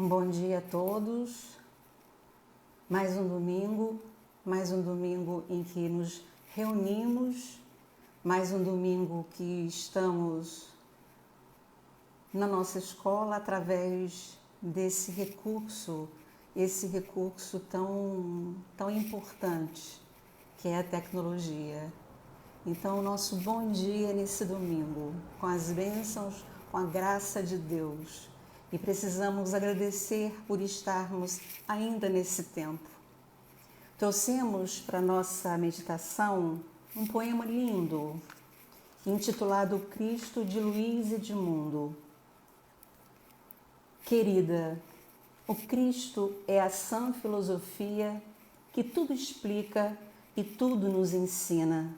Bom dia a todos. Mais um domingo em que nos reunimos, mais um domingo que estamos na nossa escola através desse recurso, esse recurso tão importante que é a tecnologia. Então, nosso bom dia nesse domingo, com as bênçãos, com a graça de Deus. E precisamos agradecer por estarmos ainda nesse tempo. Trouxemos para nossa meditação um poema lindo, intitulado Cristo, de Luiz Edmundo. Querida, o Cristo é a sã filosofia que tudo explica e tudo nos ensina.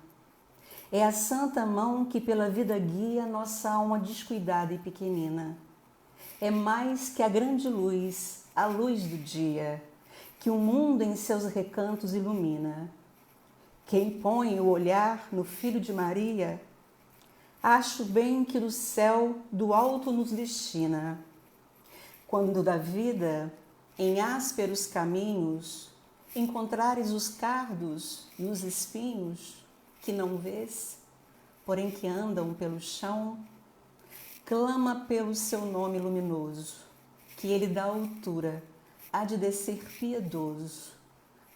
É a santa mão que pela vida guia nossa alma descuidada e pequenina. É mais que a grande luz, a luz do dia, que o mundo em seus recantos ilumina. Quem põe o olhar no Filho de Maria, acho bem que do céu, do alto nos destina. Quando da vida, em ásperos caminhos, encontrares os cardos e os espinhos que não vês, porém que andam pelo chão, clama pelo seu nome luminoso, que ele da altura há de descer piedoso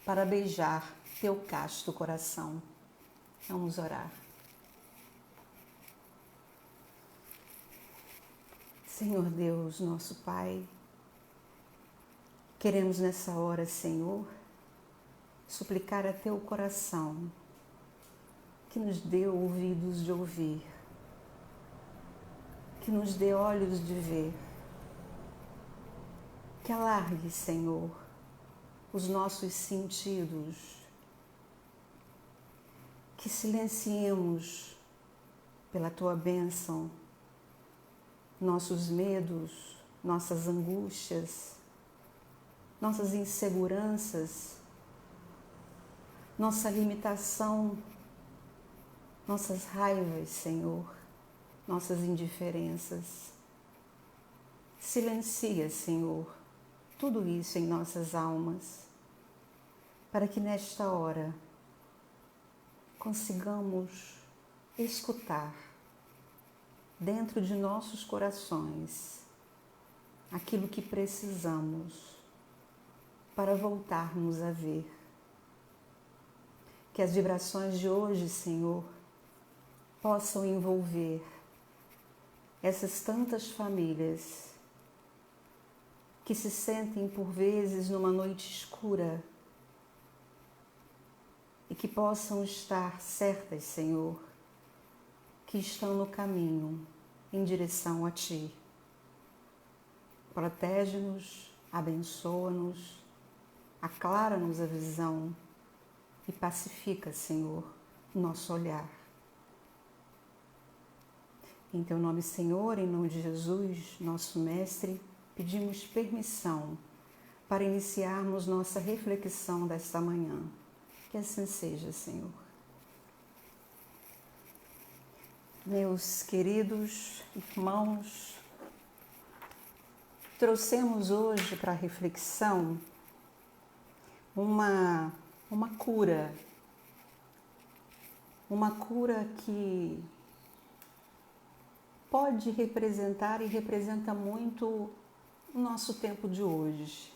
para beijar teu casto coração. Vamos orar. Senhor Deus, nosso Pai, queremos nessa hora, Senhor, suplicar a teu coração que nos dê ouvidos de ouvir, que nos dê olhos de ver, que alargue, Senhor, os nossos sentidos, que silenciemos pela tua bênção nossos medos, nossas angústias, nossas inseguranças, nossa limitação, nossas raivas, Senhor, nossas indiferenças. Silencia, Senhor, tudo isso em nossas almas, para que nesta hora consigamos escutar dentro de nossos corações aquilo que precisamos para voltarmos a ver. Que as vibrações de hoje, Senhor, possam envolver essas tantas famílias que se sentem por vezes numa noite escura e que possam estar certas, Senhor, que estão no caminho em direção a Ti. Protege-nos, abençoa-nos, aclara-nos a visão e pacifica, Senhor, o nosso olhar. Em Teu nome, Senhor, em nome de Jesus, nosso Mestre, pedimos permissão para iniciarmos nossa reflexão desta manhã. Que assim seja, Senhor. Meus queridos irmãos, trouxemos hoje para a reflexão uma cura que pode representar e representa muito o nosso tempo de hoje,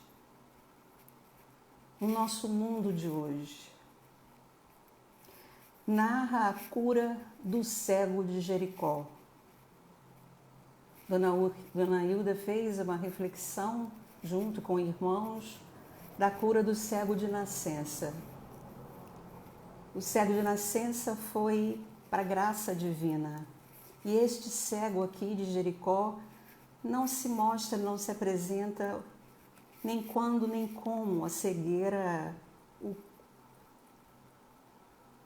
o nosso mundo de hoje. Narra a cura do cego de Jericó. Dona Hilda fez uma reflexão, junto com irmãos, da cura do cego de nascença. O cego de nascença foi para a graça divina. E este cego aqui de Jericó não se mostra, não se apresenta nem quando nem como a cegueira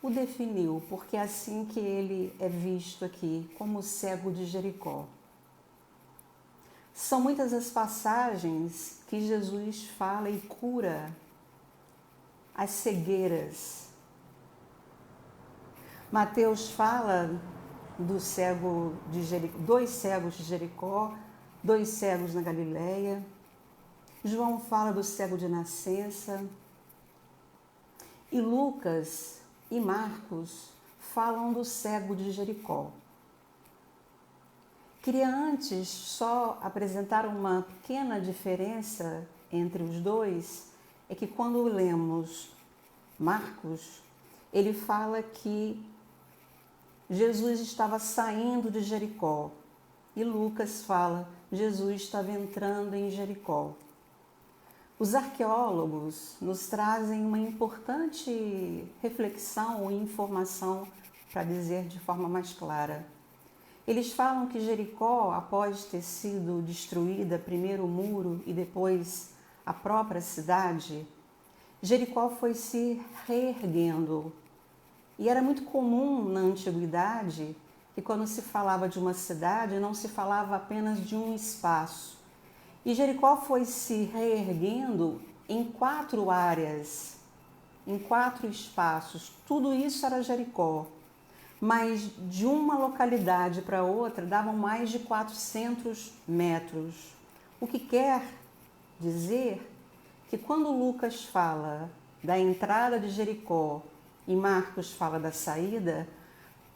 o definiu, porque é assim que ele é visto aqui, como o cego de Jericó. São muitas as passagens que Jesus fala e cura as cegueiras. Mateus fala do cego de Jericó, 2 cegos de Jericó, 2 cegos na Galileia. João fala do cego de nascença. E Lucas e Marcos falam do cego de Jericó. Queria antes só apresentar uma pequena diferença entre os dois, é que quando lemos Marcos, ele fala que Jesus estava saindo de Jericó e Lucas fala Jesus estava entrando em Jericó. Os arqueólogos nos trazem uma importante reflexão ou informação para dizer de forma mais clara. Eles falam que Jericó, após ter sido destruída, primeiro o muro e depois a própria cidade, Jericó foi se reerguendo. E era muito comum na antiguidade que quando se falava de uma cidade, não se falava apenas de um espaço. E Jericó foi se reerguendo em 4 áreas, em 4 espaços. Tudo isso era Jericó. Mas de uma localidade para outra davam mais de 400 metros. O que quer dizer que quando Lucas fala da entrada de Jericó e Marcos fala da saída,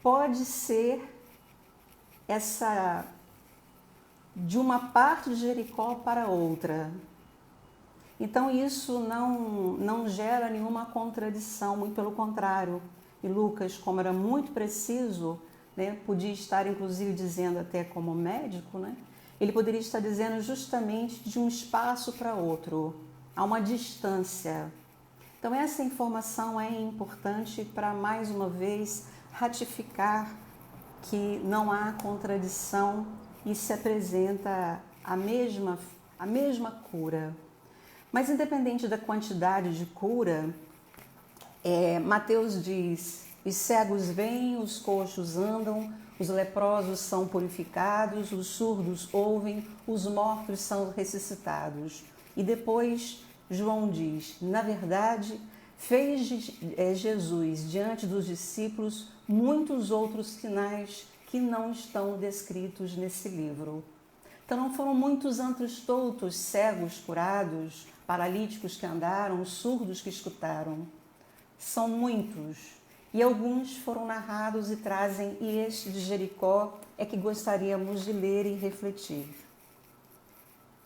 pode ser essa de uma parte de Jericó para outra. Então isso não gera nenhuma contradição, muito pelo contrário. E Lucas, como era muito preciso, né, podia estar inclusive dizendo até como médico, né, ele poderia estar dizendo justamente de um espaço para outro, a uma distância. Então essa informação é importante para mais uma vez ratificar que não há contradição e se apresenta a mesma cura. Mas independente da quantidade de cura, Mateus diz, os cegos veem, os coxos andam, os leprosos são purificados, os surdos ouvem, os mortos são ressuscitados. E depois João diz, na verdade, fez Jesus diante dos discípulos muitos outros sinais que não estão descritos nesse livro. Então não foram muitos antros toutos, cegos curados, paralíticos que andaram, surdos que escutaram. São muitos. E alguns foram narrados e trazem, e este de Jericó é que gostaríamos de ler e refletir.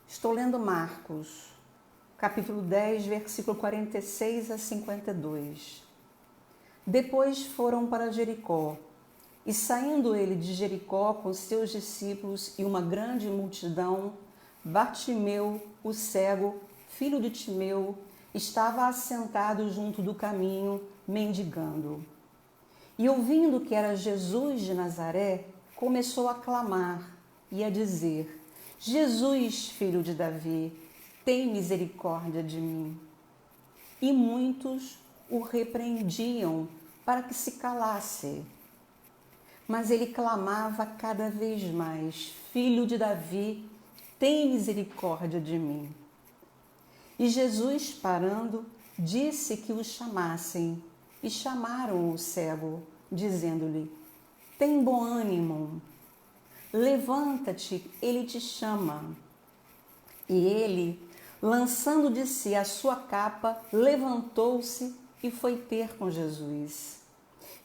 Estou lendo Marcos, capítulo 10, versículo 46 a 52. Depois foram para Jericó, e saindo ele de Jericó com seus discípulos e uma grande multidão, Bartimeu, o cego, filho de Timeu, estava assentado junto do caminho, mendigando. E ouvindo que era Jesus de Nazaré, começou a clamar e a dizer, Jesus, filho de Davi, tem misericórdia de mim. E muitos o repreendiam para que se calasse. Mas ele clamava cada vez mais, Filho de Davi, tem misericórdia de mim. E Jesus, parando, disse que o chamassem, e chamaram o cego, dizendo-lhe, tem bom ânimo, levanta-te, ele te chama. E ele, lançando de si a sua capa, levantou-se e foi ter com Jesus.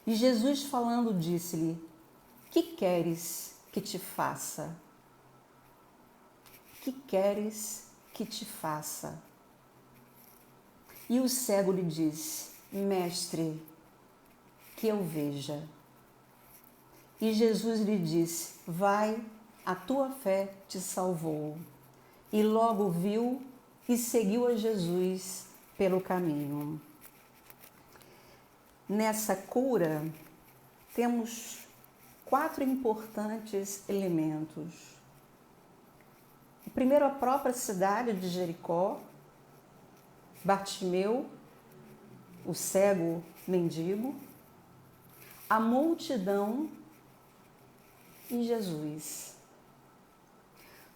E Jesus, falando, disse-lhe, que queres que te faça? Que queres que te faça? E o cego lhe disse, Mestre, que eu veja. E Jesus lhe disse, vai, a tua fé te salvou. E logo viu e seguiu a Jesus pelo caminho. Nessa cura, temos 4 importantes elementos. O primeiro, a própria cidade de Jericó, Bartimeu, o cego mendigo, a multidão e Jesus.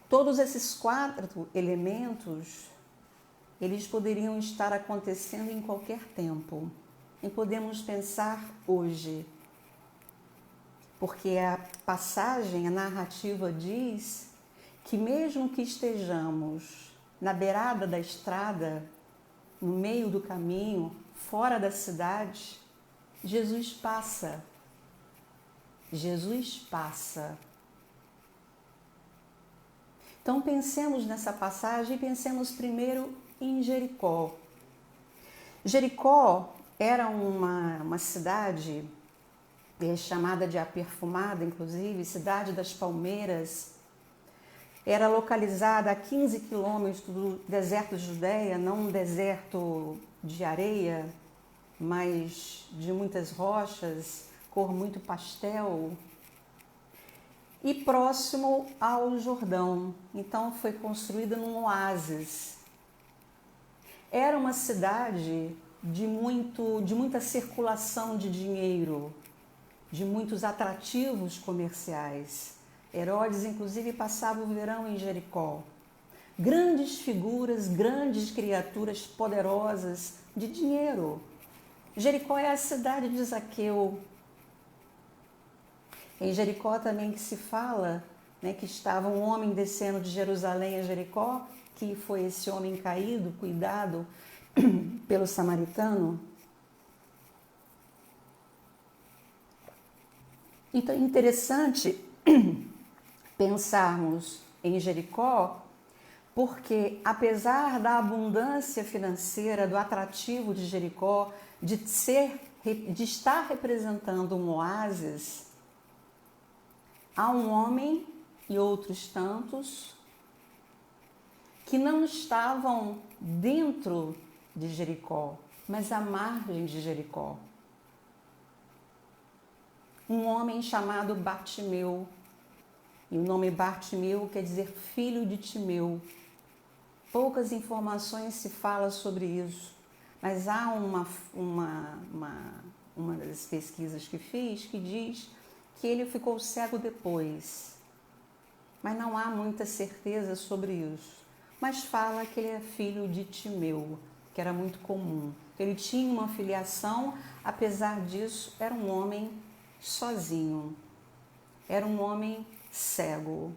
Todos esses 4 elementos, eles poderiam estar acontecendo em qualquer tempo. E podemos pensar hoje. Porque a passagem, a narrativa diz que mesmo que estejamos na beirada da estrada, no meio do caminho, fora da cidade, Jesus passa. Jesus passa. Então pensemos nessa passagem e pensemos primeiro em Jericó. Jericó era uma cidade chamada de A Perfumada, inclusive, cidade das palmeiras. Era localizada a 15 quilômetros do deserto de Judeia, não um deserto de areia, mas de muitas rochas, cor muito pastel, e próximo ao Jordão. Então foi construída num oásis. Era uma cidade de muita circulação de dinheiro, de muitos atrativos comerciais. Herodes, inclusive, passava o verão em Jericó. Grandes figuras, grandes criaturas poderosas de dinheiro. Jericó é a cidade de Zaqueu. Em Jericó também que se fala, né, que estava um homem descendo de Jerusalém a Jericó, que foi esse homem caído, cuidado pelo samaritano. Então é interessante pensarmos em Jericó, porque apesar da abundância financeira, do atrativo de Jericó, de estar representando um oásis, há um homem e outros tantos que não estavam dentro de Jericó, mas à margem de Jericó. Um homem chamado Bartimeu. E o nome Bartimeu quer dizer filho de Timeu. Poucas informações se fala sobre isso, mas há uma das pesquisas que fiz que diz que ele ficou cego depois. Mas não há muita certeza sobre isso. Mas fala que ele é filho de Timeu, que era muito comum. Ele tinha uma filiação, apesar disso, era um homem sozinho. Era um homem cego.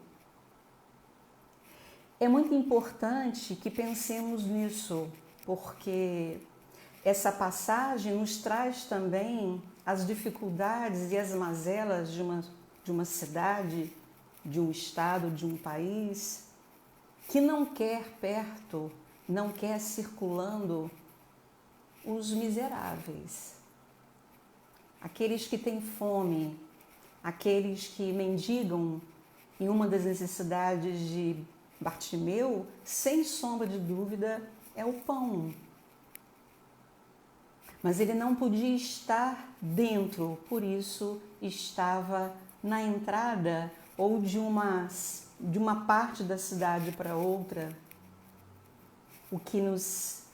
É muito importante que pensemos nisso, porque essa passagem nos traz também as dificuldades e as mazelas de uma cidade, de um estado, de um país, que não quer perto, não quer circulando os miseráveis. Aqueles que têm fome, aqueles que mendigam, em uma das necessidades de Bartimeu, sem sombra de dúvida, é o pão. Mas ele não podia estar dentro, por isso estava na entrada ou de uma parte da cidade para outra. O que nos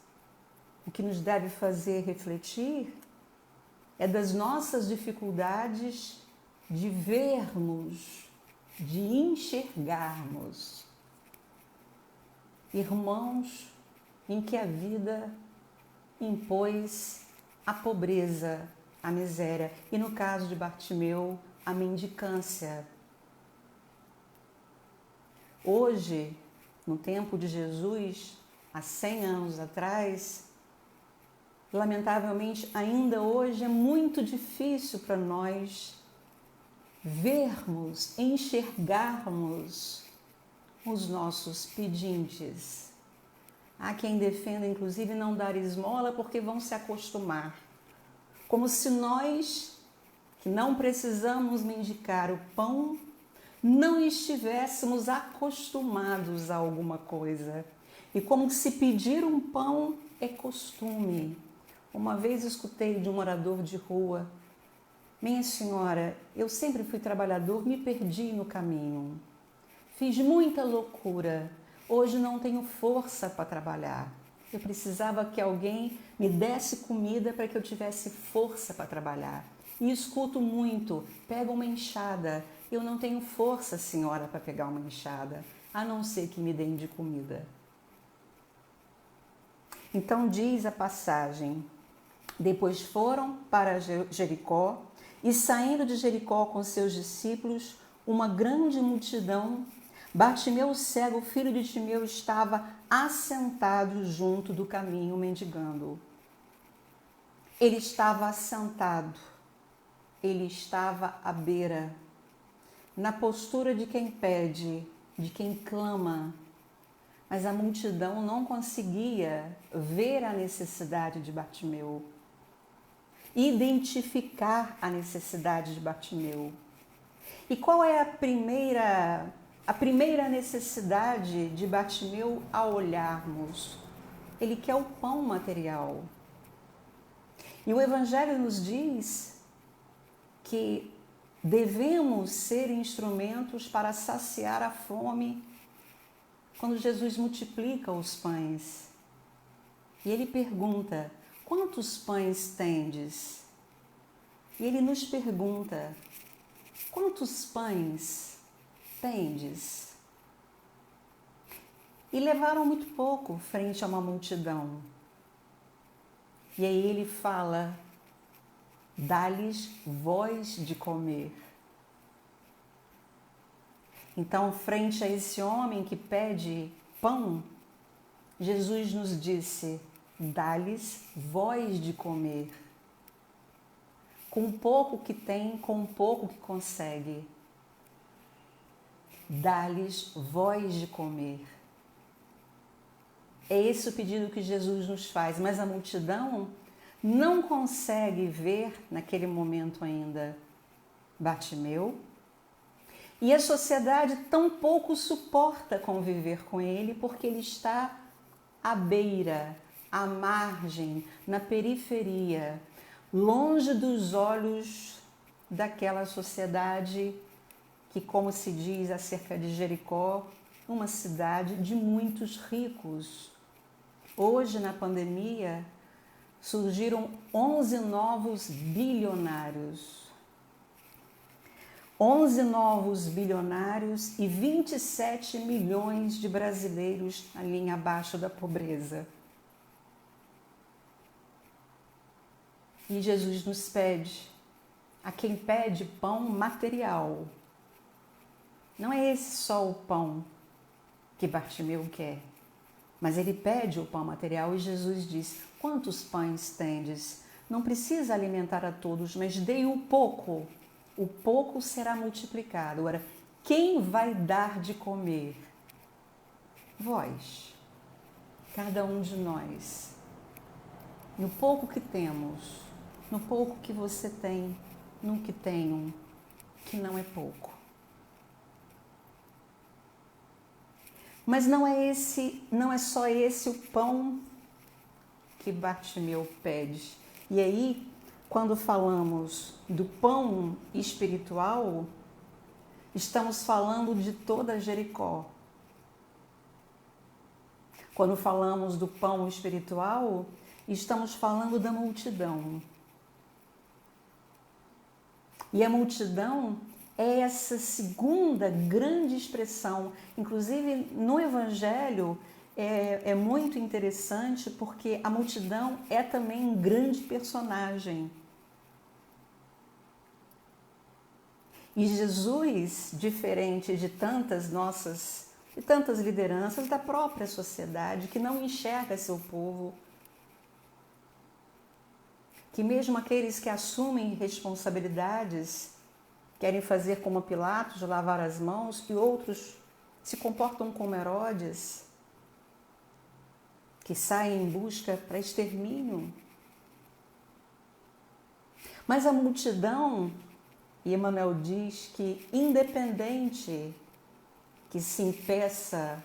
deve fazer refletir é das nossas dificuldades de vermos, de enxergarmos irmãos em que a vida impôs a pobreza, a miséria e, no caso de Bartimeu, a mendicância. Hoje, no tempo de Jesus, há 100 anos atrás, lamentavelmente, ainda hoje é muito difícil para nós vermos, enxergarmos os nossos pedintes. Há quem defenda, inclusive, não dar esmola porque vão se acostumar. Como se nós, que não precisamos mendigar o pão, não estivéssemos acostumados a alguma coisa. E como se pedir um pão é costume. Uma vez escutei de um morador de rua: minha senhora, eu sempre fui trabalhador, me perdi no caminho. Fiz muita loucura. Hoje não tenho força para trabalhar. Eu precisava que alguém me desse comida para que eu tivesse força para trabalhar. E escuto muito: pega uma enxada. Eu não tenho força, senhora, para pegar uma enxada, a não ser que me deem de comida. Então diz a passagem: depois foram para Jericó, e saindo de Jericó com seus discípulos, uma grande multidão, Bartimeu, o cego, filho de Timeu, estava assentado junto do caminho mendigando. Ele estava assentado, ele estava à beira, na postura de quem pede, de quem clama, mas a multidão não conseguia ver a necessidade de Bartimeu, identificar a necessidade de Bartimeu. E qual é a primeira necessidade de Bartimeu ao olharmos? Ele quer o pão material. E o Evangelho nos diz que devemos ser instrumentos para saciar a fome quando Jesus multiplica os pães. E ele pergunta: quantos pães tendes? E ele nos pergunta: quantos pães tendes? E levaram muito pouco frente a uma multidão. E aí ele fala: dá-lhes vós de comer. Então, frente a esse homem que pede pão, Jesus nos disse: dá-lhes vós de comer. Com o pouco que tem, com o pouco que consegue. Dá-lhes vós de comer. É esse o pedido que Jesus nos faz, mas a multidão não consegue ver naquele momento ainda Bartimeu, e a sociedade tampouco suporta conviver com ele porque ele está à beira, à margem, na periferia, longe dos olhos daquela sociedade que, como se diz acerca de Jericó, uma cidade de muitos ricos. Hoje, na pandemia, surgiram 11 novos bilionários. 11 novos bilionários e 27 milhões de brasileiros na linha abaixo da pobreza. E Jesus nos pede, a quem pede pão material. Não é esse só o pão que Bartimeu quer, mas ele pede o pão material e Jesus diz: quantos pães tendes? Não precisa alimentar a todos, mas dei o pouco será multiplicado. Agora, quem vai dar de comer? Vós, cada um de nós. No pouco que temos, no pouco que você tem, no que tenho, que não é pouco. Mas não é só esse o pão que Bartimeu pede. E aí, quando falamos do pão espiritual, estamos falando de toda Jericó. Quando falamos do pão espiritual, estamos falando da multidão. E a multidão é essa segunda grande expressão. Inclusive, no Evangelho, é muito interessante porque a multidão é também um grande personagem. E Jesus, diferente de tantas lideranças da própria sociedade, que não enxerga seu povo, que mesmo aqueles que assumem responsabilidades querem fazer como Pilatos, lavar as mãos, e outros se comportam como Herodes, que saem em busca para extermínio. Mas a multidão, e Emmanuel diz que independente que se impeça,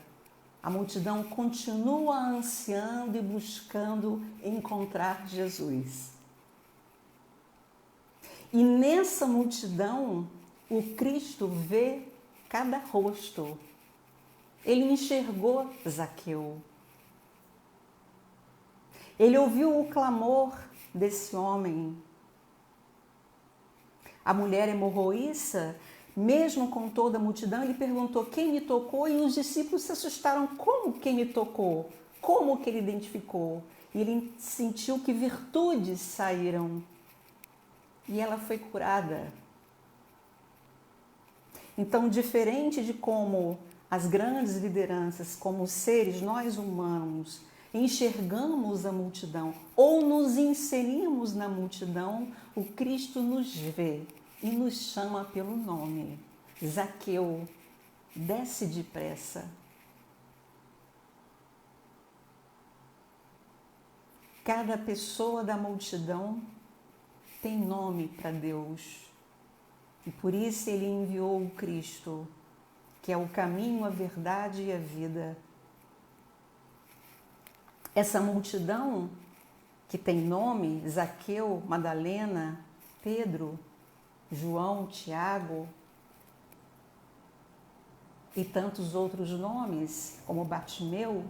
a multidão continua ansiando e buscando encontrar Jesus. E nessa multidão, o Cristo vê cada rosto. Ele enxergou Zaqueu. Ele ouviu o clamor desse homem. A mulher hemorroíça, mesmo com toda a multidão, ele perguntou: quem me tocou? E os discípulos se assustaram: como quem me tocou? Como que ele identificou? E ele sentiu que virtudes saíram. E ela foi curada. Então, diferente de como as grandes lideranças, como seres, nós humanos, enxergamos a multidão ou nos inserimos na multidão, o Cristo nos vê e nos chama pelo nome. Zaqueu, desce depressa. Cada pessoa da multidão tem nome para Deus. E por isso ele enviou o Cristo, que é o caminho, a verdade e a vida. Essa multidão que tem nome, Zaqueu, Madalena, Pedro, João, Tiago e tantos outros nomes, como Bartimeu,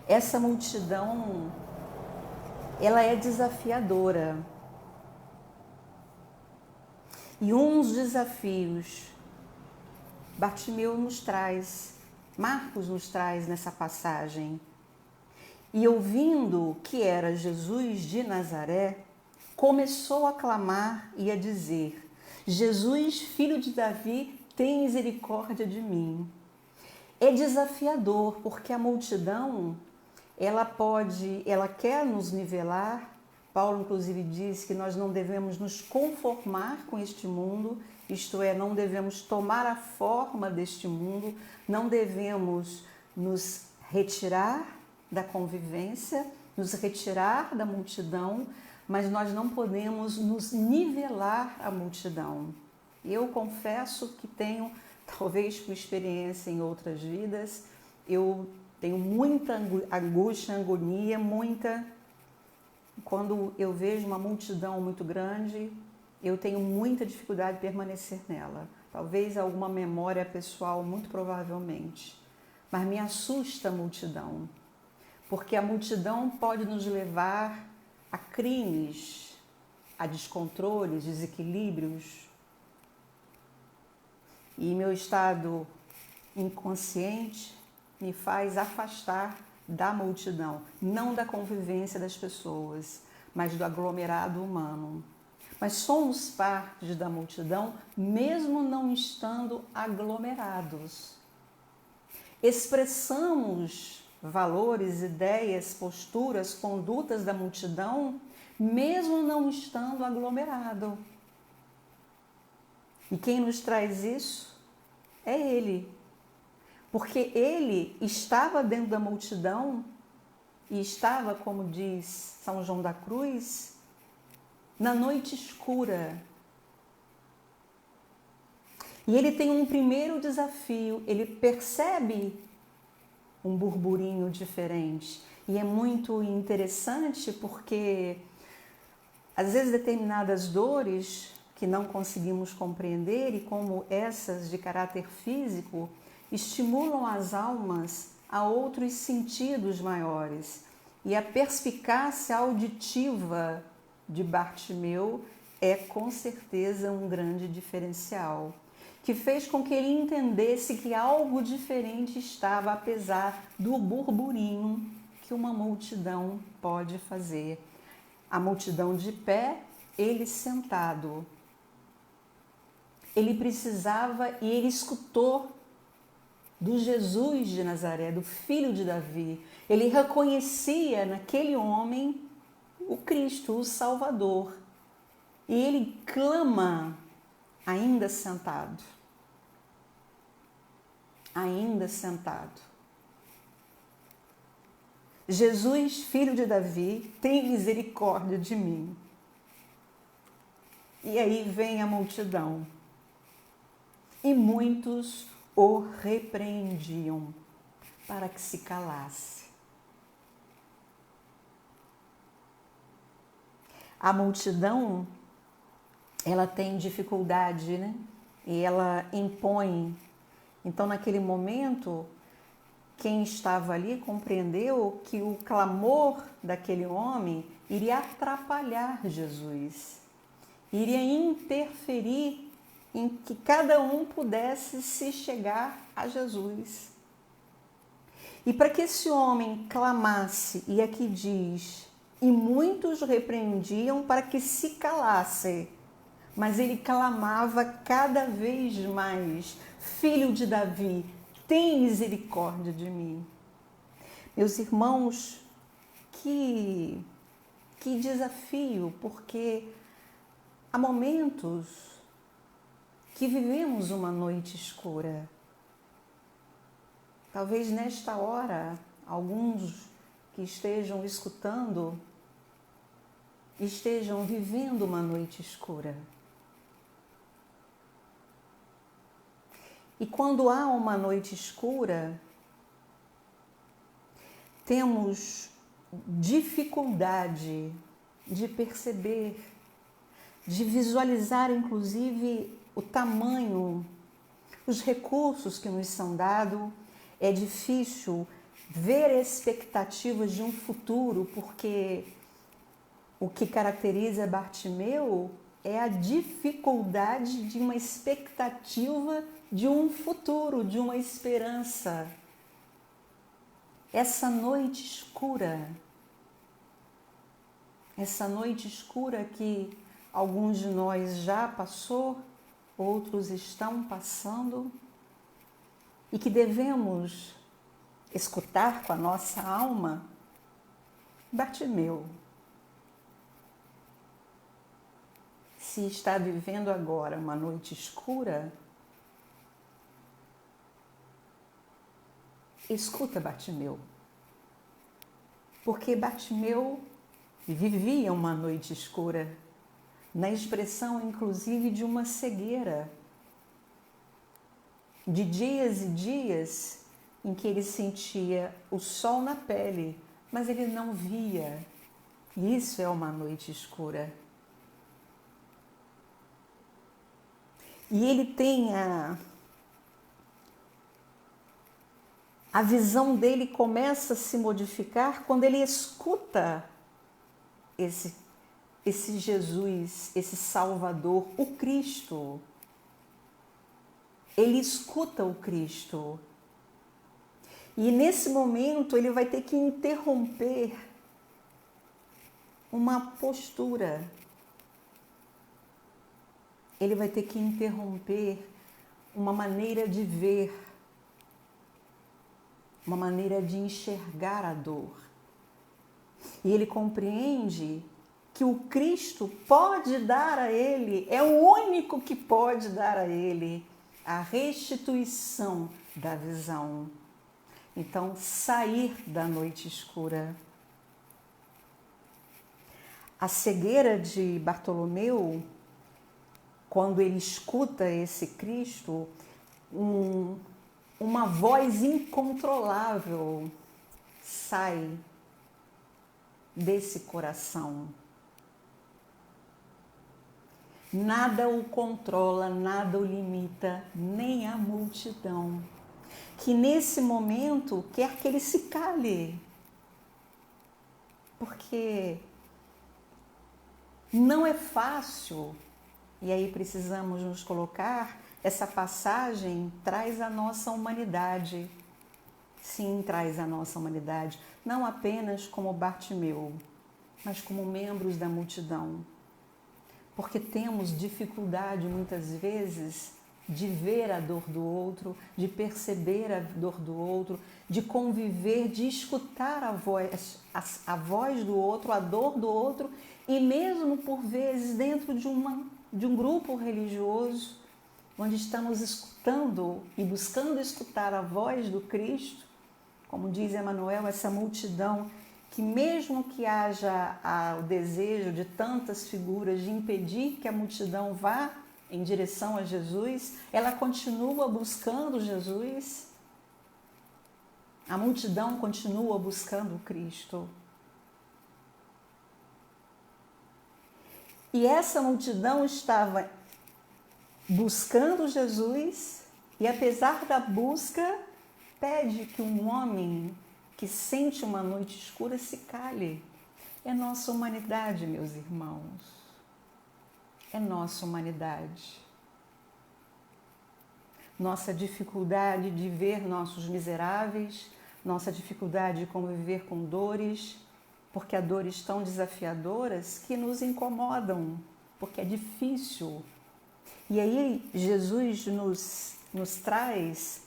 essa multidão, ela é desafiadora. E uns desafios Bartimeu nos traz, Marcos nos traz nessa passagem. E ouvindo que era Jesus de Nazaré, começou a clamar e a dizer: Jesus, filho de Davi, tem misericórdia de mim. É desafiador, porque a multidão, ela quer nos nivelar. Paulo, inclusive, diz que nós não devemos nos conformar com este mundo, isto é, não devemos tomar a forma deste mundo, não devemos nos retirar da convivência, nos retirar da multidão, mas nós não podemos nos nivelar à multidão. Eu confesso que tenho, talvez por experiência em outras vidas, eu tenho muita angústia, agonia, quando eu vejo uma multidão muito grande, eu tenho muita dificuldade de permanecer nela. Talvez alguma memória pessoal, muito provavelmente. Mas me assusta a multidão, porque a multidão pode nos levar a crimes, a descontroles, desequilíbrios. E meu estado inconsciente me faz afastar da multidão, não da convivência das pessoas, mas do aglomerado humano. Mas somos parte da multidão, mesmo não estando aglomerados. Expressamos valores, ideias, posturas, condutas da multidão, mesmo não estando aglomerado. E quem nos traz isso é Ele. Porque Ele estava dentro da multidão e estava, como diz São João da Cruz, na noite escura. E Ele tem um primeiro desafio, Ele percebe um burburinho diferente. E é muito interessante porque, às vezes, determinadas dores que não conseguimos compreender, e como essas de caráter físico, estimulam as almas a outros sentidos maiores. E a perspicácia auditiva de Bartimeu é com certeza um grande diferencial, que fez com que ele entendesse que algo diferente estava, apesar do burburinho que uma multidão pode fazer. A multidão de pé, ele sentado. Ele precisava e ele escutou do Jesus de Nazaré, do filho de Davi. Ele reconhecia naquele homem o Cristo, o Salvador. E ele clama, ainda sentado. Ainda sentado. Jesus, filho de Davi, tem misericórdia de mim. E aí vem a multidão. E muitos o repreendiam para que se calasse. A multidão, ela tem dificuldade, né? E ela impõe. Então, naquele momento, quem estava ali compreendeu que o clamor daquele homem iria atrapalhar Jesus, iria interferir em que cada um pudesse se chegar a Jesus. E para que esse homem clamasse, e aqui diz, e muitos repreendiam para que se calasse, mas ele clamava cada vez mais: Filho de Davi, tem misericórdia de mim. Meus irmãos, que desafio, porque há momentos que vivemos uma noite escura. Talvez nesta hora, alguns que estejam escutando estejam vivendo uma noite escura. E quando há uma noite escura, temos dificuldade de perceber, de visualizar, inclusive, o tamanho, os recursos que nos são dados. É difícil ver expectativas de um futuro, porque o que caracteriza Bartimeu é a dificuldade de uma expectativa de um futuro, de uma esperança. Essa noite escura que alguns de nós já passou, outros estão passando, e que devemos escutar com a nossa alma. Bartimeu, se está vivendo agora uma noite escura, escuta Bartimeu, porque Bartimeu vivia uma noite escura, na expressão inclusive de uma cegueira, de dias e dias em que ele sentia o sol na pele, mas ele não via. Isso é uma noite escura. E ele tem a visão dele começa a se modificar quando ele escuta esse Jesus, esse Salvador, o Cristo. Ele escuta o Cristo. E nesse momento ele vai ter que interromper uma postura. Ele vai ter que interromper uma maneira de ver, uma maneira de enxergar a dor. E ele compreende que o Cristo pode dar a ele, é o único que pode dar a ele a restituição da visão. Então, sair da noite escura. A cegueira de Bartolomeu, quando ele escuta esse Cristo, uma voz incontrolável sai desse coração. Nada o controla, nada o limita, nem a multidão, que nesse momento quer que ele se cale, porque não é fácil. E aí precisamos nos colocar, essa passagem traz a nossa humanidade. Sim, traz a nossa humanidade, não apenas como Bartimeu, mas como membros da multidão. Porque temos dificuldade muitas vezes de ver a dor do outro, de perceber a dor do outro, de conviver, de escutar a voz do outro, a dor do outro, e mesmo por vezes dentro de um grupo religioso, onde estamos escutando e buscando escutar a voz do Cristo, como diz Emmanuel, essa multidão que mesmo que haja o desejo de tantas figuras de impedir que a multidão vá em direção a Jesus, ela continua buscando Jesus. A multidão continua buscando o Cristo. E essa multidão estava buscando Jesus e, apesar da busca, pede que um homem que sente uma noite escura se cale. É nossa humanidade, meus irmãos. É nossa humanidade. Nossa dificuldade de ver nossos miseráveis, nossa dificuldade de conviver com dores, porque há dores tão desafiadoras que nos incomodam, porque é difícil. E aí Jesus nos traz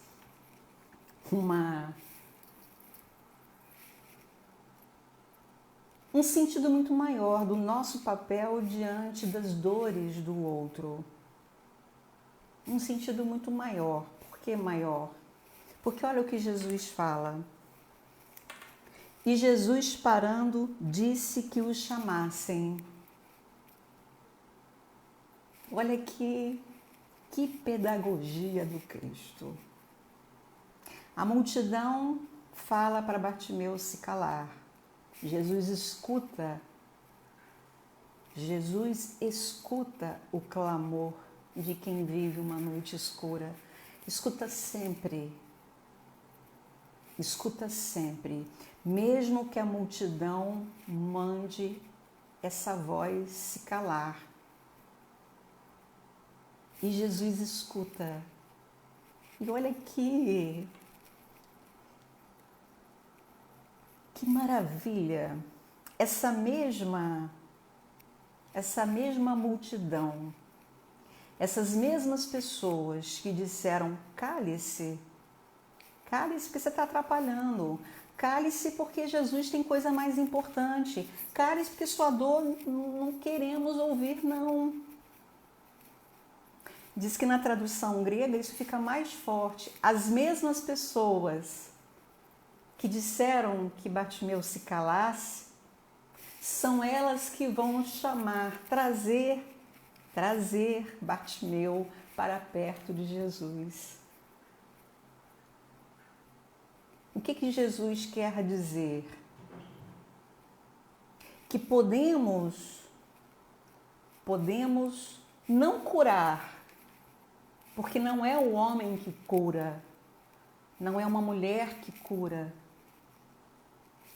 um sentido muito maior do nosso papel diante das dores do outro. Um sentido muito maior. Por que maior? Porque olha o que Jesus fala. E Jesus, parando, disse que os chamassem. Olha que pedagogia do Cristo. A multidão fala para Bartimeu se calar. Jesus escuta o clamor de quem vive uma noite escura. Escuta sempre, mesmo que a multidão mande essa voz se calar. E Jesus escuta. E olha que maravilha! Essa mesma multidão, essas mesmas pessoas que disseram cale-se porque você está atrapalhando, cale-se porque Jesus tem coisa mais importante, cale-se porque sua dor não queremos ouvir, não. Diz que na tradução grega isso fica mais forte. As mesmas pessoas que disseram que Bartimeu se calasse, são elas que vão chamar, trazer Bartimeu para perto de Jesus. O que Jesus quer dizer? Que podemos não curar, porque não é o homem que cura, não é uma mulher que cura.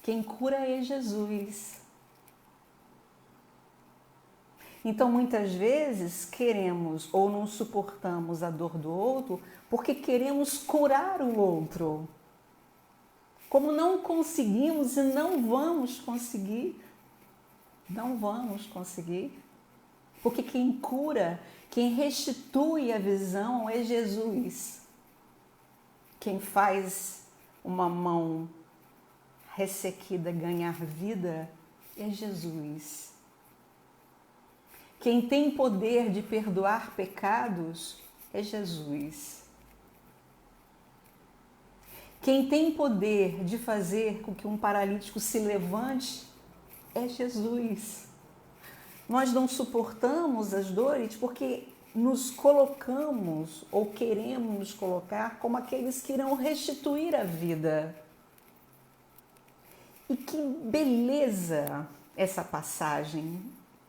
Quem cura é Jesus. Então, muitas vezes, queremos ou não suportamos a dor do outro porque queremos curar o outro. Como não conseguimos e não vamos conseguir, porque quem cura, quem restitui a visão é Jesus. Quem faz uma mão ressequida ganhar vida é Jesus. Quem tem poder de perdoar pecados é Jesus. Quem tem poder de fazer com que um paralítico se levante é Jesus. Nós não suportamos as dores porque nos colocamos ou queremos nos colocar como aqueles que irão restituir a vida. E que beleza essa passagem!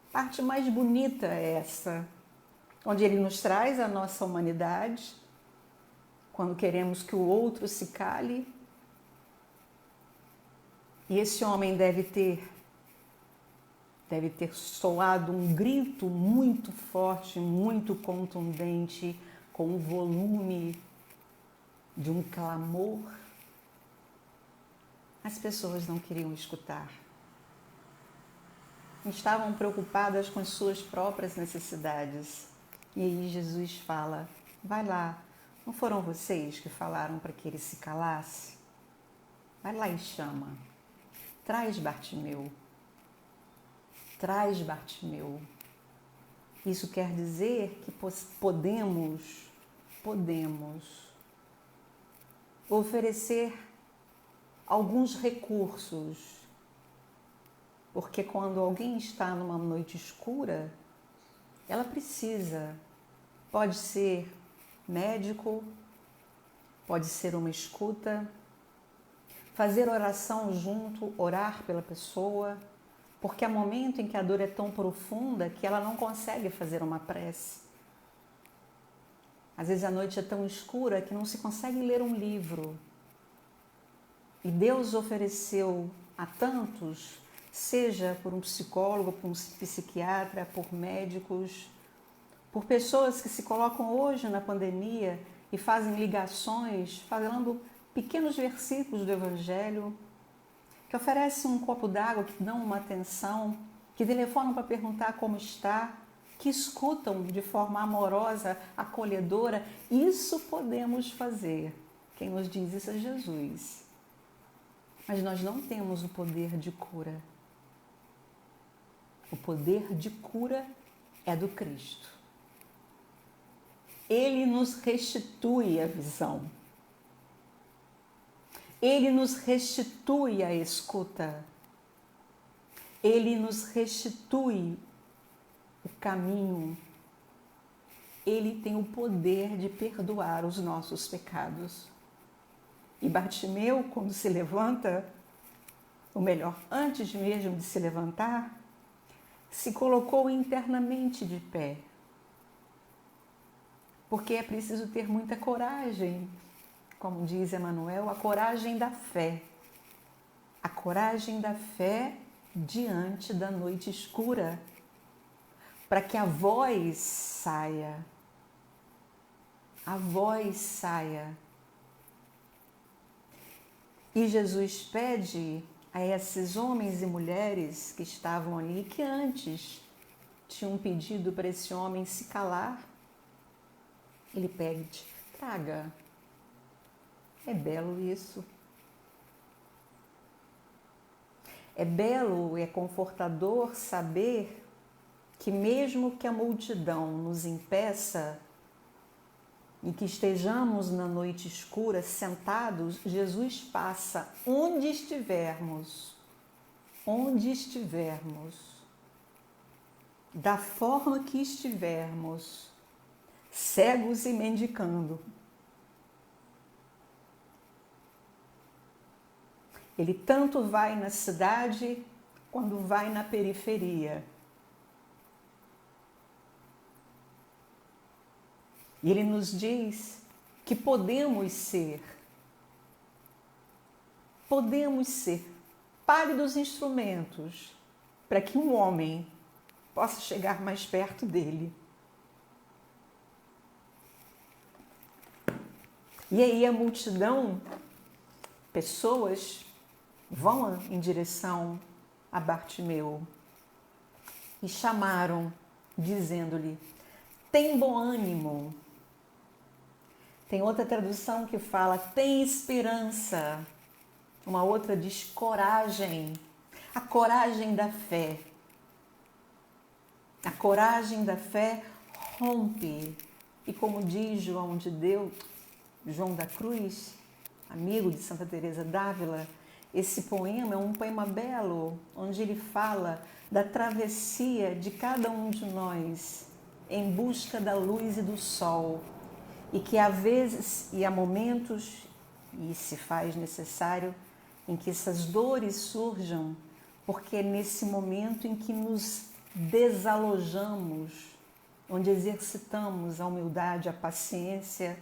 A parte mais bonita é essa, onde ele nos traz a nossa humanidade, quando queremos que o outro se cale. E esse homem deve ter soado um grito muito forte, muito contundente, com o volume de um clamor. As pessoas não queriam escutar. Estavam preocupadas com as suas próprias necessidades. E aí Jesus fala, vai lá, não foram vocês que falaram para que ele se calasse? Vai lá e chama, traz Bartimeu. Isso quer dizer que podemos oferecer alguns recursos. Porque quando alguém está numa noite escura, ela precisa, pode ser médico, pode ser uma escuta, fazer oração junto, orar pela pessoa, porque há momento em que a dor é tão profunda que ela não consegue fazer uma prece. Às vezes a noite é tão escura que não se consegue ler um livro. E Deus ofereceu a tantos, seja por um psicólogo, por um psiquiatra, por médicos, por pessoas que se colocam hoje na pandemia e fazem ligações, falando pequenos versículos do Evangelho, que oferecem um copo d'água, que dão uma atenção, que telefonam para perguntar como está, que escutam de forma amorosa, acolhedora. Isso podemos fazer. Quem nos diz isso é Jesus. Mas nós não temos o poder de cura. O poder de cura é do Cristo. Ele nos restitui a visão. Ele nos restitui a escuta. Ele nos restitui o caminho. Ele tem o poder de perdoar os nossos pecados. E Bartimeu, quando se levanta, ou melhor, antes mesmo de se levantar, se colocou internamente de pé. Porque é preciso ter muita coragem, como diz Emmanuel, a coragem da fé. A coragem da fé diante da noite escura, para que a voz saia. A voz saia. E Jesus pede a esses homens e mulheres que estavam ali, que antes tinham pedido para esse homem se calar, ele pede, traga. É belo isso. É belo, é confortador saber que mesmo que a multidão nos impeça e que estejamos na noite escura, sentados, Jesus passa onde estivermos, da forma que estivermos, cegos e mendicando. Ele tanto vai na cidade quando vai na periferia. E ele nos diz que podemos ser pálidos instrumentos para que um homem possa chegar mais perto dele. E aí a multidão, pessoas, vão em direção a Bartimeu e chamaram, dizendo-lhe, tem bom ânimo. Tem outra tradução que fala, tem esperança. Uma outra diz coragem. A coragem da fé. A coragem da fé rompe. E como diz João de Deus, João da Cruz, amigo de Santa Teresa d'Ávila, esse poema é um poema belo, onde ele fala da travessia de cada um de nós em busca da luz e do sol, e que há vezes e há momentos, e se faz necessário, em que essas dores surjam, porque é nesse momento em que nos desalojamos, onde exercitamos a humildade, a paciência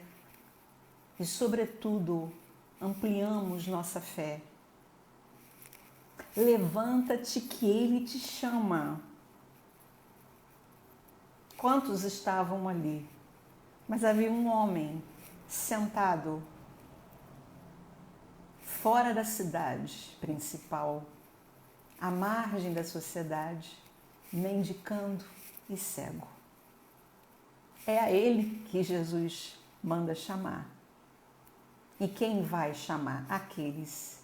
e, sobretudo, ampliamos nossa fé. Levanta-te que Ele te chama. Quantos estavam ali? Mas havia um homem sentado fora da cidade principal, à margem da sociedade, mendicando e cego. É a ele que Jesus manda chamar. E quem vai chamar? Aqueles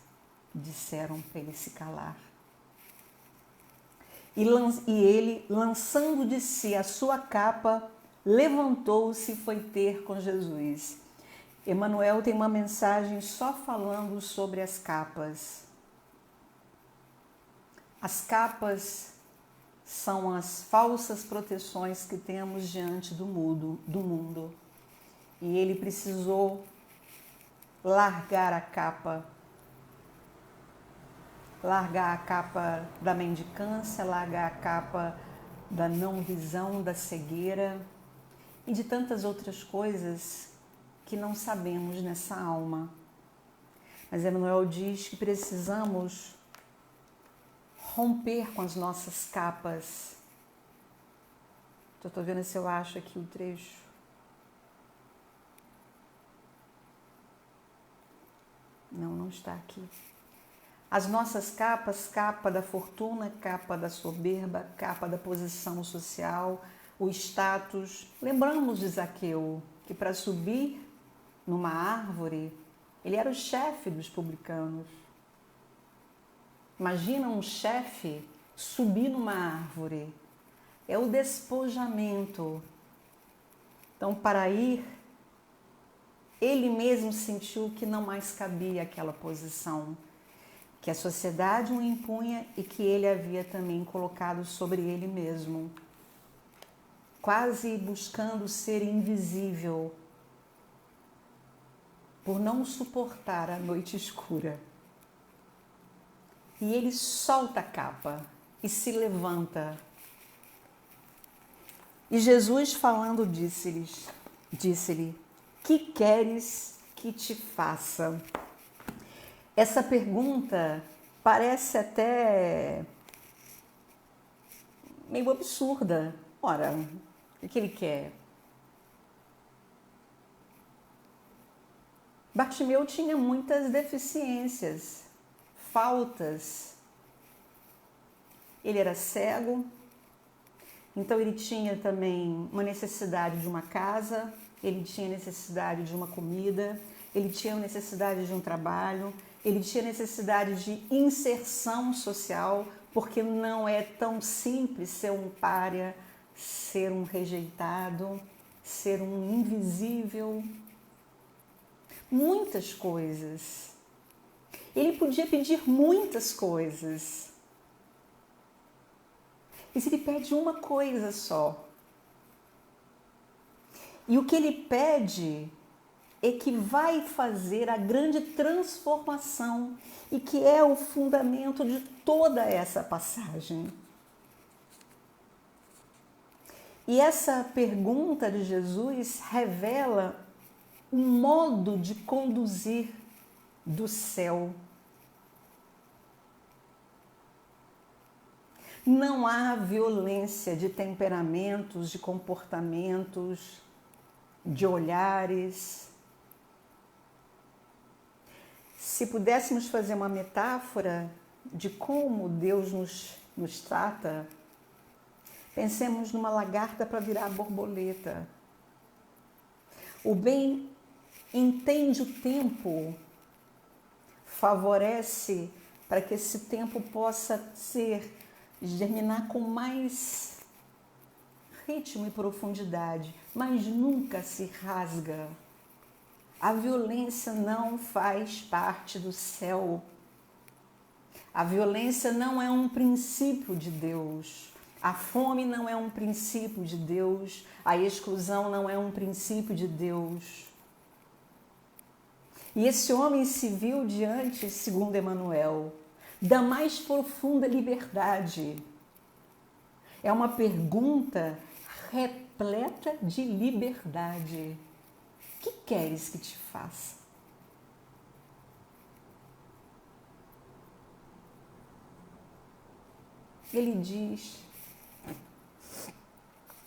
que disseram para ele se calar. E ele, lançando de si a sua capa, levantou-se e foi ter com Jesus. Emmanuel tem uma mensagem só falando sobre as capas. As capas são as falsas proteções que temos diante do mundo. E ele precisou largar a capa da mendicância, largar a capa da não visão, da cegueira e de tantas outras coisas que não sabemos nessa alma. Mas Emmanuel diz que precisamos romper com as nossas capas. Estou vendo se eu acho aqui o trecho. Não está aqui. As nossas capas, capa da fortuna, capa da soberba, capa da posição social, o status. Lembramos de Zaqueu, que para subir numa árvore Ele era o chefe dos publicanos. Imagina um chefe subir numa árvore. É o despojamento. Então, para ir, ele mesmo sentiu que não mais cabia aquela posição, que a sociedade o impunha e que ele havia também colocado sobre ele mesmo, quase buscando ser invisível, por não suportar a noite escura. E ele solta a capa e se levanta. E Jesus, falando, disse-lhe: que queres que te faça? Essa pergunta parece até meio absurda. Ora, o que ele quer? Bartimeu tinha muitas deficiências, faltas. Ele era cego, então ele tinha também uma necessidade de uma casa, ele tinha necessidade de uma comida, ele tinha necessidade de um trabalho, ele tinha necessidade de inserção social, porque não é tão simples ser um pária, ser um rejeitado, ser um invisível. Muitas coisas. Ele podia pedir muitas coisas. E se ele pede uma coisa só? E o que ele pede é que vai fazer a grande transformação e que é o fundamento de toda essa passagem. E essa pergunta de Jesus revela um modo de conduzir do céu. Não há violência de temperamentos, de comportamentos, de olhares. Se pudéssemos fazer uma metáfora de como Deus nos trata, pensemos numa lagarta para virar borboleta. O bem entende o tempo, favorece para que esse tempo possa germinar com mais ritmo e profundidade, mas nunca se rasga. A violência não faz parte do céu. A violência não é um princípio de Deus. A fome não é um princípio de Deus. A exclusão não é um princípio de Deus. E esse homem se viu diante, segundo Emmanuel, da mais profunda liberdade. É uma pergunta repleta de liberdade. O que queres que te faça? Ele diz: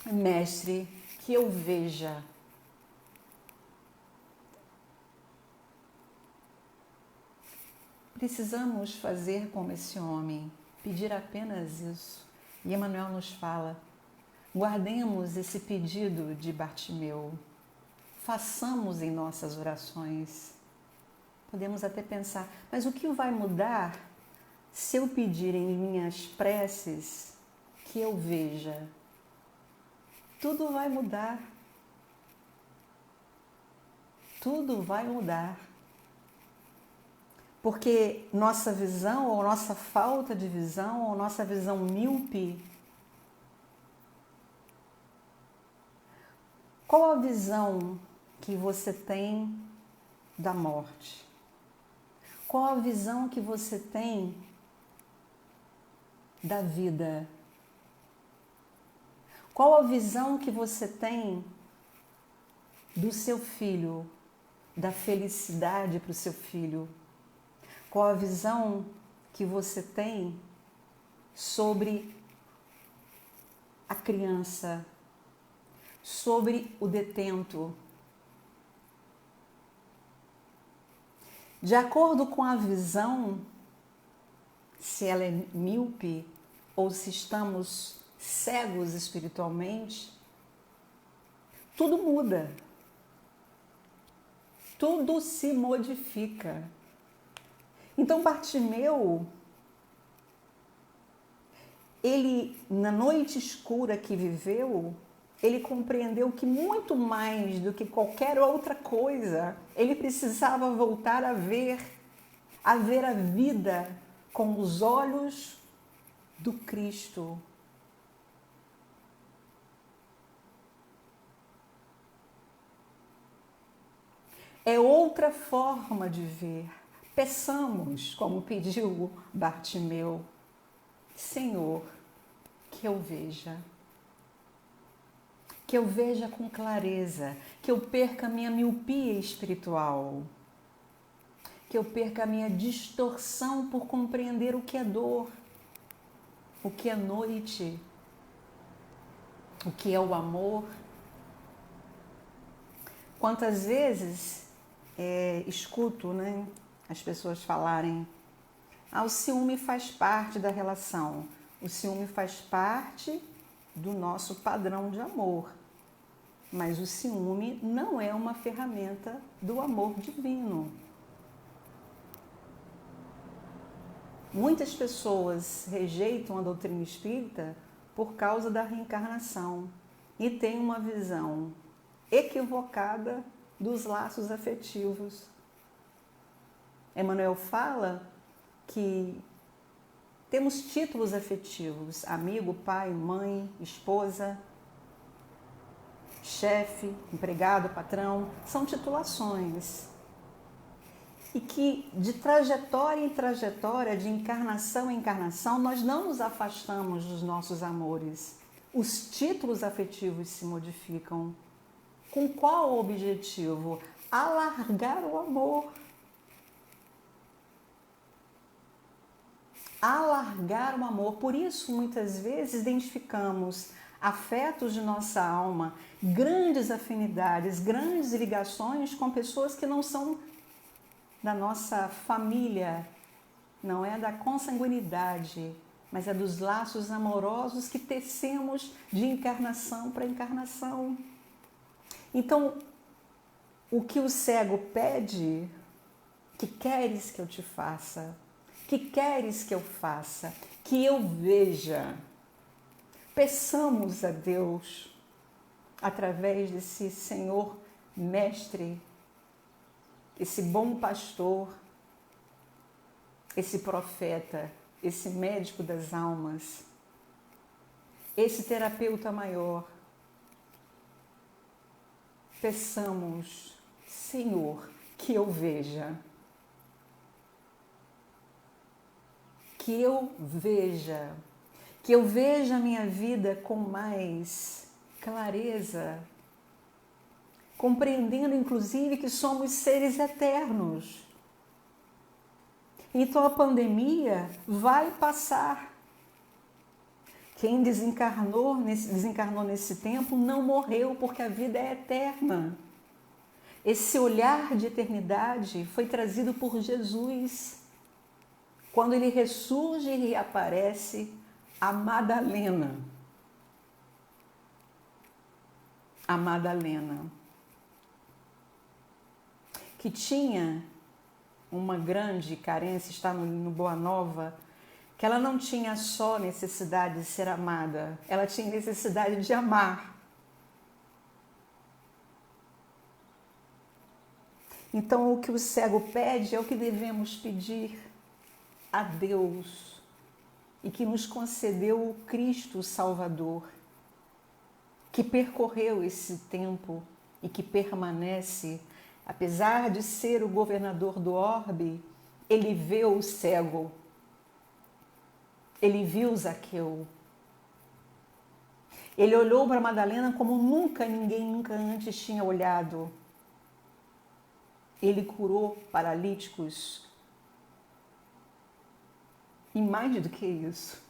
mestre, que eu veja. Precisamos fazer como esse homem, pedir apenas isso. E Emmanuel nos fala: guardemos esse pedido de Bartimeu, façamos em nossas orações. Podemos até pensar, mas o que vai mudar se eu pedir em minhas preces que eu veja? Tudo vai mudar. Tudo vai mudar. Porque nossa visão, ou nossa falta de visão, ou nossa visão míope, qual a visão que você tem da morte? Qual a visão que você tem da vida? Qual a visão que você tem do seu filho, da felicidade para o seu filho? Qual a visão que você tem sobre a criança, sobre o detento? De acordo com a visão, se ela é míope ou se estamos cegos espiritualmente, tudo muda. tudo se modifica. Então Bartimeu, ele, na noite escura que viveu, ele compreendeu que muito mais do que qualquer outra coisa, ele precisava voltar a ver a vida com os olhos do Cristo. É outra forma de ver. Peçamos, como pediu Bartimeu, Senhor, que eu veja com clareza, que eu perca a minha miopia espiritual, que eu perca a minha distorção por compreender o que é dor, o que é noite, o que é o amor. Quantas vezes escuto, né, as pessoas falarem: o ciúme faz parte da relação, o ciúme faz parte do nosso padrão de amor, mas o ciúme não é uma ferramenta do amor divino. Muitas pessoas rejeitam a doutrina espírita por causa da reencarnação e têm uma visão equivocada dos laços afetivos. Emmanuel fala que temos títulos afetivos: amigo, pai, mãe, esposa, chefe, empregado, patrão. São titulações. E que de trajetória em trajetória, de encarnação em encarnação, nós não nos afastamos dos nossos amores. Os títulos afetivos se modificam. Com qual objetivo? Alargar o amor. Alargar o amor. Por isso, muitas vezes, identificamos afetos de nossa alma, grandes afinidades, grandes ligações com pessoas que não são da nossa família, não é da consanguinidade, mas é dos laços amorosos que tecemos de encarnação para encarnação. Então, o que o cego pede: que queres que eu te faça? Que queres que eu faça? Que eu veja. Peçamos a Deus, através desse Senhor Mestre, esse bom pastor, esse profeta, esse médico das almas, esse terapeuta maior. Peçamos, Senhor, que eu veja. Que eu veja a minha vida com mais clareza, compreendendo inclusive que somos seres eternos. Então a pandemia vai passar. Quem desencarnou nesse tempo não morreu, porque a vida é eterna. Esse olhar de eternidade foi trazido por Jesus. Quando ele ressurge e reaparece a Madalena. A Madalena, que tinha uma grande carência, está no Boa Nova, que ela não tinha só necessidade de ser amada, ela tinha necessidade de amar. Então, o que o cego pede é o que devemos pedir a Deus, e que nos concedeu o Cristo Salvador, que percorreu esse tempo e que permanece, apesar de ser o governador do orbe, ele vê o cego, ele viu Zaqueu. Ele olhou para Madalena como ninguém nunca antes tinha olhado. Ele curou paralíticos. E mais do que isso,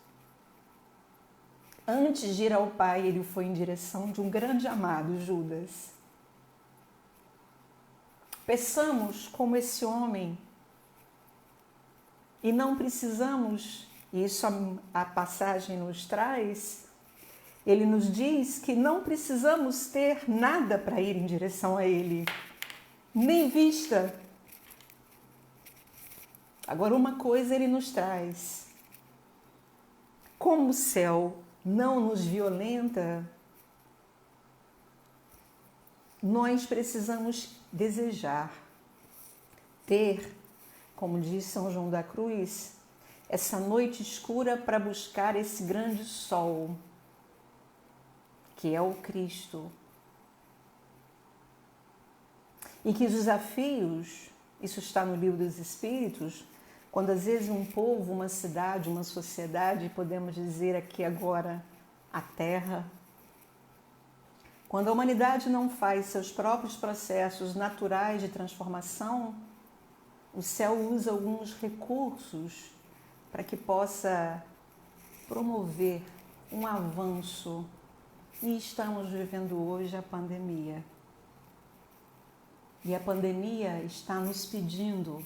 antes de ir ao Pai, ele foi em direção de um grande amado, Judas. Peçamos como esse homem, e não precisamos, e isso a passagem nos traz, ele nos diz que não precisamos ter nada para ir em direção a ele. nem vista. Agora, uma coisa ele nos traz. Como o céu não nos violenta, nós precisamos desejar, ter, como diz São João da Cruz, essa noite escura para buscar esse grande sol, que é o Cristo. E que os desafios, isso está no Livro dos Espíritos, quando às vezes um povo, uma cidade, uma sociedade, podemos dizer aqui agora, a Terra, quando a humanidade não faz seus próprios processos naturais de transformação, o céu usa alguns recursos para que possa promover um avanço. E estamos vivendo hoje a pandemia. E a pandemia está nos pedindo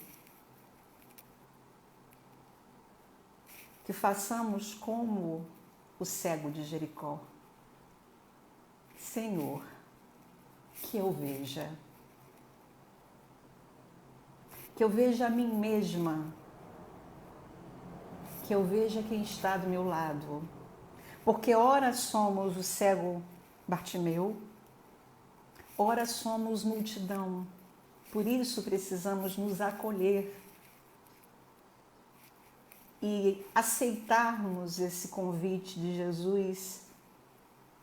que façamos como o cego de Jericó. Senhor, que eu veja a mim mesma, que eu veja quem está do meu lado. Porque ora somos o cego Bartimeu, ora somos multidão. Por isso precisamos nos acolher e aceitarmos esse convite de Jesus,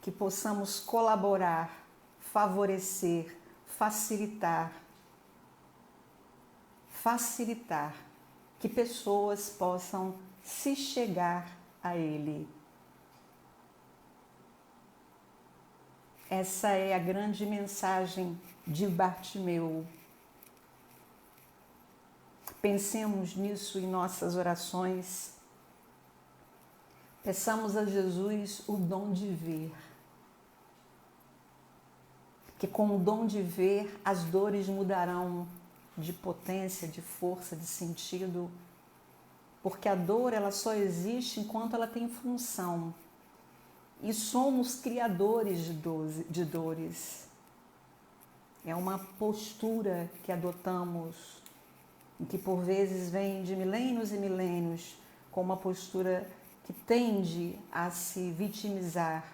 que possamos colaborar, favorecer, facilitar que pessoas possam se chegar a Ele. Essa é a grande mensagem de Bartimeu. Pensemos nisso em nossas orações. Peçamos a Jesus o dom de ver. Que com o dom de ver, as dores mudarão de potência, de força, de sentido. Porque a dor, ela só existe enquanto ela tem função. E somos criadores de dores. É uma postura que adotamos, que por vezes vem de milênios e milênios, com uma postura que tende a se vitimizar.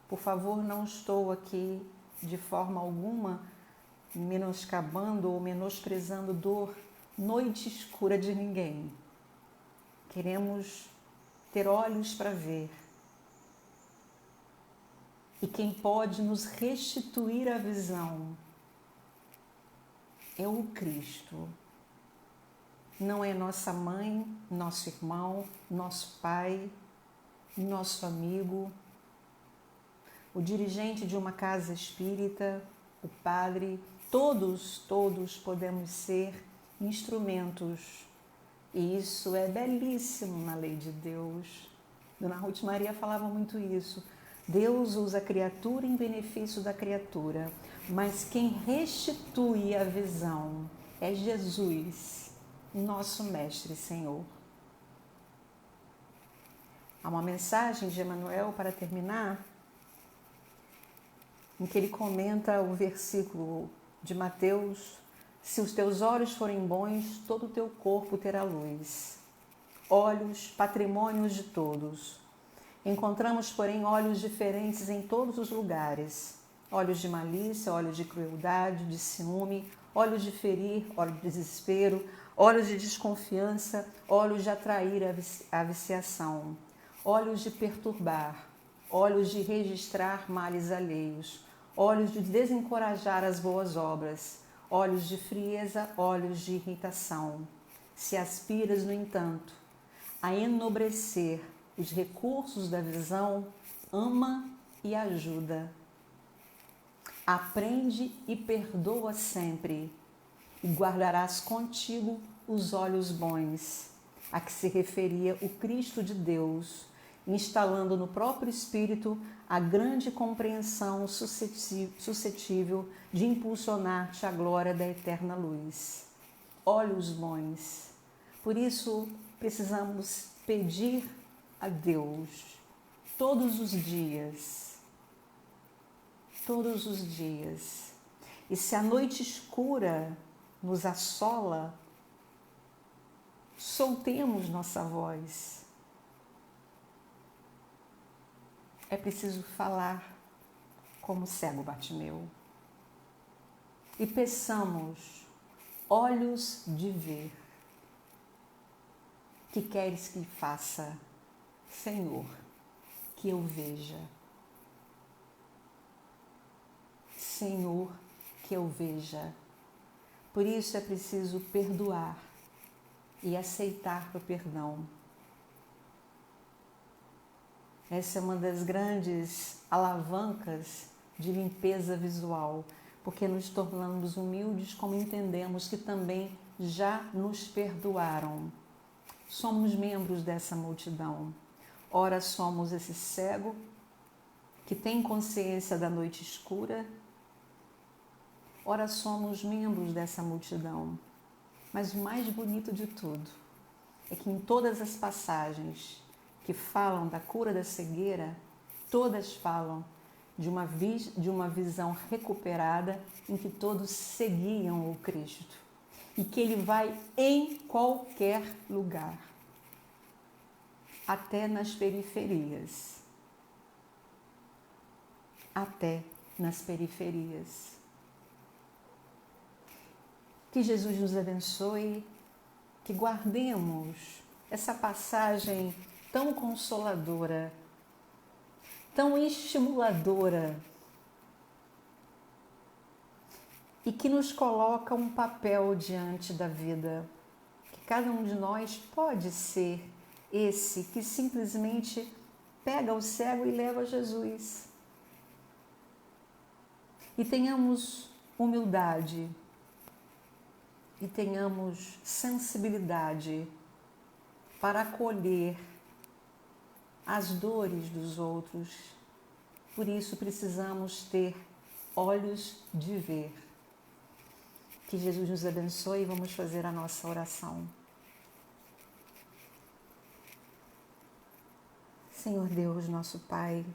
Por favor, não estou aqui de forma alguma menoscabando ou menosprezando dor, noite escura de ninguém. Queremos ter olhos para ver. E quem pode nos restituir a visão é o Cristo. Não é nossa mãe, nosso irmão, nosso pai, nosso amigo, o dirigente de uma casa espírita, o padre, todos podemos ser instrumentos. E isso é belíssimo na lei de Deus. Dona Ruth Maria falava muito isso. Deus usa a criatura em benefício da criatura, mas quem restitui a visão é Jesus, nosso Mestre e Senhor. Há uma mensagem de Emmanuel para terminar, em que ele comenta o versículo de Mateus: se os teus olhos forem bons, todo o teu corpo terá luz. Olhos, patrimônios de todos. Encontramos, porém, olhos diferentes em todos os lugares. Olhos de malícia, olhos de crueldade, de ciúme, olhos de ferir, olhos de desespero, olhos de desconfiança, olhos de atrair a viciação, olhos de perturbar, olhos de registrar males alheios, olhos de desencorajar as boas obras, olhos de frieza, olhos de irritação. Se aspiras, no entanto, a enobrecer os recursos da visão, ama e ajuda. Aprende e perdoa sempre, e guardarás contigo os olhos bons, a que se referia o Cristo de Deus, instalando no próprio espírito a grande compreensão suscetível de impulsionar-te à glória da eterna luz. Olhos bons. Por isso, precisamos pedir a Deus todos os dias, E se a noite escura nos assola, soltemos nossa voz. É preciso falar como o cego Bartimeu. E peçamos olhos de ver. Que queres que faça, Senhor, que eu veja? Senhor, que eu veja. Por isso é preciso perdoar e aceitar o perdão. Essa é uma das grandes alavancas de limpeza visual, porque nos tornamos humildes como entendemos que também já nos perdoaram. Somos membros dessa multidão. Ora somos esse cego que tem consciência da noite escura, ora somos membros dessa multidão. Mas o mais bonito de tudo é que em todas as passagens que falam da cura da cegueira, todas falam de uma visão recuperada em que todos seguiam o Cristo e que Ele vai em qualquer lugar, até nas periferias. Até nas periferias. Que Jesus nos abençoe, que guardemos essa passagem tão consoladora, tão estimuladora e que nos coloca um papel diante da vida, que cada um de nós pode ser esse que simplesmente pega o cego e leva a Jesus. E tenhamos humildade e tenhamos sensibilidade para acolher as dores dos outros. Por isso precisamos ter olhos de ver. Que Jesus nos abençoe e vamos fazer a nossa oração. Senhor Deus, nosso Pai,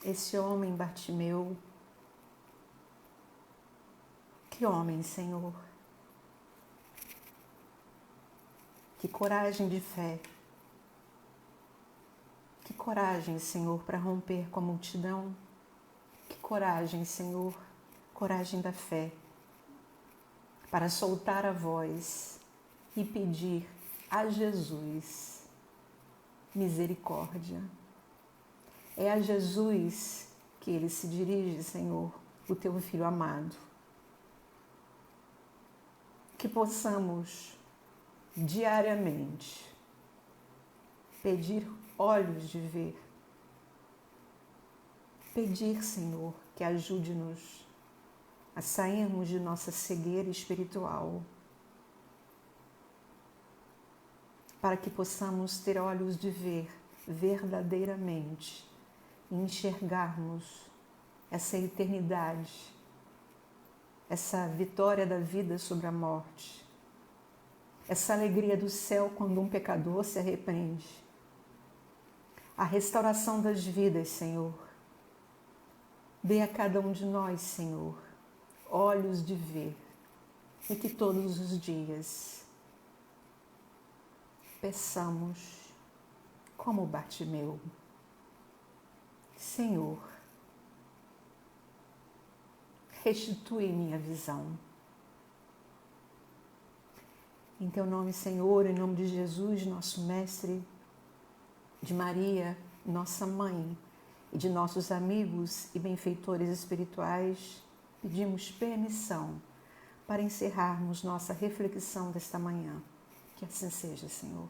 esse homem Bartimeu, que homem, Senhor, que coragem de fé, que coragem, Senhor, para romper com a multidão, que coragem, Senhor, coragem da fé, para soltar a voz e pedir a Jesus misericórdia. É a Jesus que ele se dirige, Senhor, o teu Filho amado. Que possamos diariamente pedir olhos de ver. Pedir, Senhor, que ajude-nos a sairmos de nossa cegueira espiritual, para que possamos ter olhos de ver verdadeiramente e enxergarmos essa eternidade, essa vitória da vida sobre a morte, essa alegria do céu quando um pecador se arrepende, a restauração das vidas, Senhor. Dê a cada um de nós, Senhor, olhos de ver, e que todos os dias peçamos como Bartimeu: Senhor, restitui minha visão. Em teu nome, Senhor, em nome de Jesus, nosso Mestre, de Maria, nossa Mãe, e de nossos amigos e benfeitores espirituais, pedimos permissão para encerrarmos nossa reflexão desta manhã. Que assim seja, Senhor.